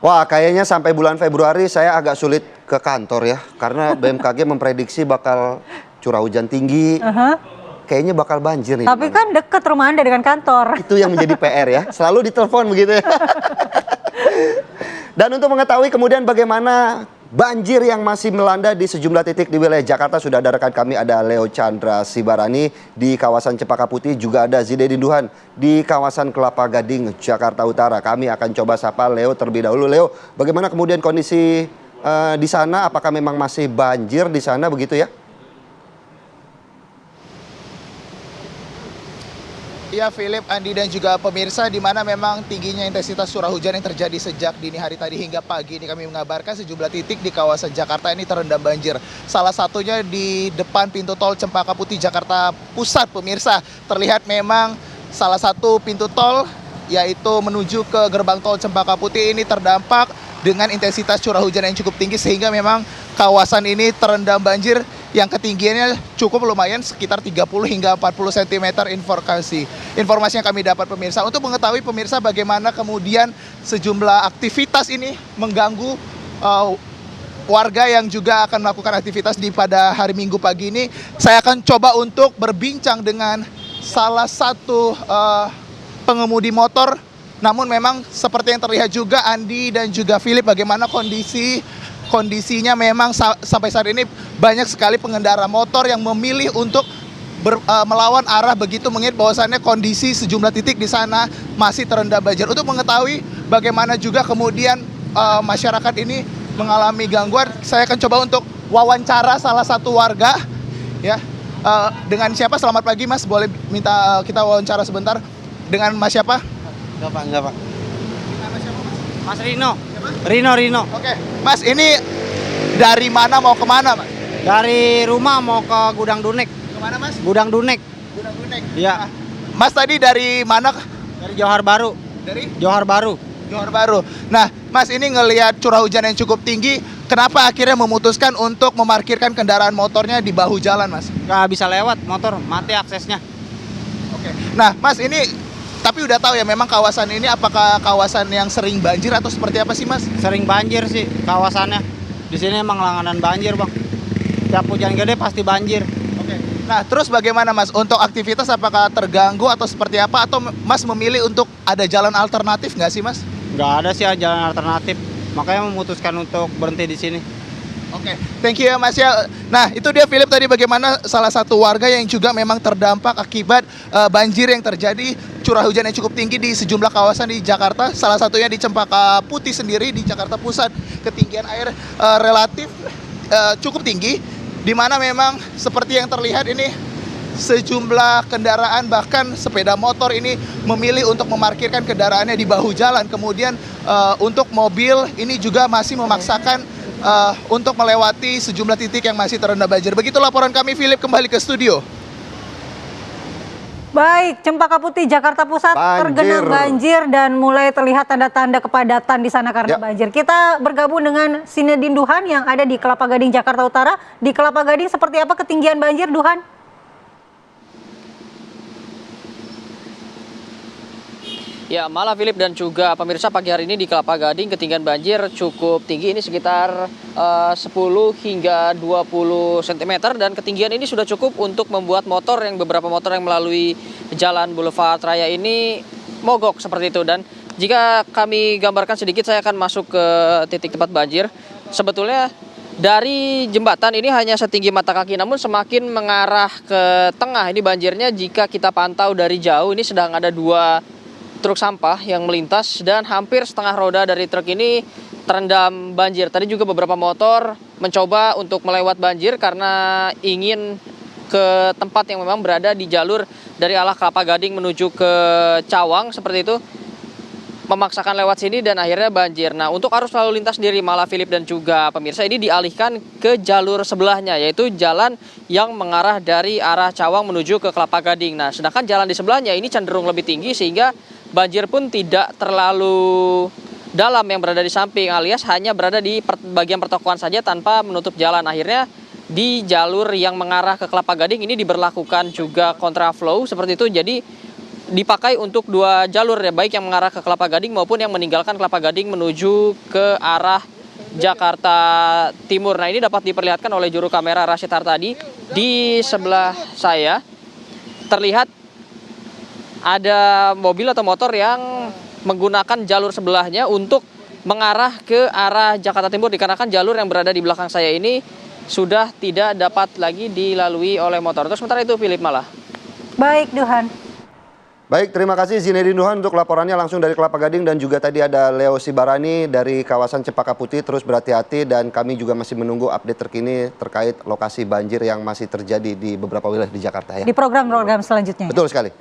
Wah, kayaknya sampai bulan Februari saya agak sulit ke kantor ya. Karena BMKG memprediksi bakal curah hujan tinggi. Kayaknya bakal banjir nih. Tapi kan deket rumah Anda dengan kantor. Itu yang menjadi PR ya. Selalu ditelepon begitu ya. Dan untuk mengetahui kemudian bagaimana banjir yang masih melanda di sejumlah titik di wilayah Jakarta, sudah ada rekan kami, ada Leo Chandra Sibarani di kawasan Cempaka Putih, juga ada Zidedin Duhan di kawasan Kelapa Gading, Jakarta Utara. Kami akan coba sapa Leo terlebih dahulu. Leo, bagaimana kemudian kondisi di sana? Apakah memang masih banjir di sana begitu ya? Ya, Philip, Andi, dan juga pemirsa, di mana memang tingginya intensitas curah hujan yang terjadi sejak dini hari tadi hingga pagi ini, kami mengabarkan sejumlah titik di kawasan Jakarta ini terendam banjir. Salah satunya di depan pintu tol Cempaka Putih, Jakarta Pusat, pemirsa. Terlihat memang salah satu pintu tol, yaitu menuju ke gerbang tol Cempaka Putih ini terdampak dengan intensitas curah hujan yang cukup tinggi, sehingga memang kawasan ini terendam banjir yang ketinggiannya cukup lumayan, sekitar 30 hingga 40 cm informasi yang kami dapat, pemirsa. Untuk mengetahui, pemirsa, bagaimana kemudian sejumlah aktivitas ini mengganggu warga yang juga akan melakukan aktivitas pada hari Minggu pagi ini, saya akan coba untuk berbincang dengan salah satu pengemudi motor. Namun memang seperti yang terlihat juga, Andi dan juga Philip, bagaimana kondisinya memang sampai saat ini banyak sekali pengendara motor yang memilih untuk melawan arah, begitu mengingat bahwasannya kondisi sejumlah titik di sana masih terendam banjir. Untuk mengetahui bagaimana juga kemudian masyarakat ini mengalami gangguan, saya akan coba untuk wawancara salah satu warga ya. Dengan siapa? Selamat pagi, Mas. Boleh minta kita wawancara sebentar dengan Mas siapa? Enggak, Pak. Nama siapa, Mas? Mas Rino. Siapa? Rino. Oke, Mas, ini dari mana mau kemana, Mas? Dari rumah mau ke Gudang Dunek. Kemana, Mas? Gudang Dunek. Gudang Dunek. Iya. Mas tadi dari mana? Dari Johar Baru. Dari Johar Baru. Johor Baru. Nah, Mas, ini ngelihat curah hujan yang cukup tinggi, kenapa akhirnya memutuskan untuk memarkirkan kendaraan motornya di bahu jalan, Mas? Nggak bisa lewat motor, mati aksesnya. Oke. Nah, Mas, ini tapi udah tahu ya memang kawasan ini apakah kawasan yang sering banjir atau seperti apa sih, Mas? Sering banjir sih kawasannya. Di sini emang langganan banjir, Bang. Tiap hujan gede pasti banjir. Oke. Nah, terus bagaimana, Mas? Untuk aktivitas apakah terganggu atau seperti apa? Atau Mas memilih untuk ada jalan alternatif nggak sih, Mas? Nggak ada sih jalan alternatif. Makanya memutuskan untuk berhenti di sini. Oke, thank you ya, Mas ya. Nah, itu dia, Philip, tadi bagaimana salah satu warga yang juga memang terdampak akibat banjir yang terjadi, curah hujan yang cukup tinggi di sejumlah kawasan di Jakarta, salah satunya di Cempaka Putih sendiri di Jakarta Pusat. Ketinggian air relatif cukup tinggi, di mana memang seperti yang terlihat ini sejumlah kendaraan, bahkan sepeda motor ini memilih untuk memarkirkan kendaraannya di bahu jalan. Kemudian untuk mobil ini juga masih memaksakan untuk melewati sejumlah titik yang masih terendam banjir. Begitu laporan kami, Philip, kembali ke studio. Baik, Cempaka Putih, Jakarta Pusat tergenang banjir dan mulai terlihat tanda-tanda kepadatan di sana karena banjir. Kita bergabung dengan Zidedin Duhan yang ada di Kelapa Gading, Jakarta Utara. Di Kelapa Gading seperti apa ketinggian banjir, Duhan? Ya, malam Philip dan juga pemirsa, pagi hari ini di Kelapa Gading ketinggian banjir cukup tinggi, ini sekitar 10 hingga 20 cm, dan ketinggian ini sudah cukup untuk membuat beberapa motor yang melalui jalan Boulevard Raya ini mogok seperti itu. Dan jika kami gambarkan sedikit, saya akan masuk ke titik tempat banjir. Sebetulnya dari jembatan ini hanya setinggi mata kaki, namun semakin mengarah ke tengah ini banjirnya. Jika kita pantau dari jauh, ini sedang ada 2 truk sampah yang melintas dan hampir setengah roda dari truk ini terendam banjir. Tadi juga beberapa motor mencoba untuk melewat banjir karena ingin ke tempat yang memang berada di jalur dari arah Kelapa Gading menuju ke Cawang seperti itu, memaksakan lewat sini dan akhirnya banjir. Nah, untuk arus lalu lintas sendiri, malah Philip dan juga pemirsa, ini dialihkan ke jalur sebelahnya, yaitu jalan yang mengarah dari arah Cawang menuju ke Kelapa Gading. Nah, sedangkan jalan di sebelahnya ini cenderung lebih tinggi sehingga banjir pun tidak terlalu dalam yang berada di samping, alias hanya berada di bagian pertokoan saja tanpa menutup jalan. Akhirnya di jalur yang mengarah ke Kelapa Gading ini diberlakukan juga kontraflow seperti itu. Jadi dipakai untuk 2 jalur ya, baik yang mengarah ke Kelapa Gading maupun yang meninggalkan Kelapa Gading menuju ke arah Jakarta Timur. Nah, ini dapat diperlihatkan oleh juru kamera Rashid Hartadi. Di sebelah saya terlihat ada mobil atau motor yang menggunakan jalur sebelahnya untuk mengarah ke arah Jakarta Timur, dikarenakan jalur yang berada di belakang saya ini sudah tidak dapat lagi dilalui oleh motor. Terus sementara itu Philip Malah. Baik, Duhan. Baik, terima kasih Zinedine Duhan untuk laporannya langsung dari Kelapa Gading, dan juga tadi ada Leo Sibarani dari kawasan Cempaka Putih. Terus berhati-hati, dan kami juga masih menunggu update terkini terkait lokasi banjir yang masih terjadi di beberapa wilayah di Jakarta ya. Di program-program selanjutnya. Betul sekali.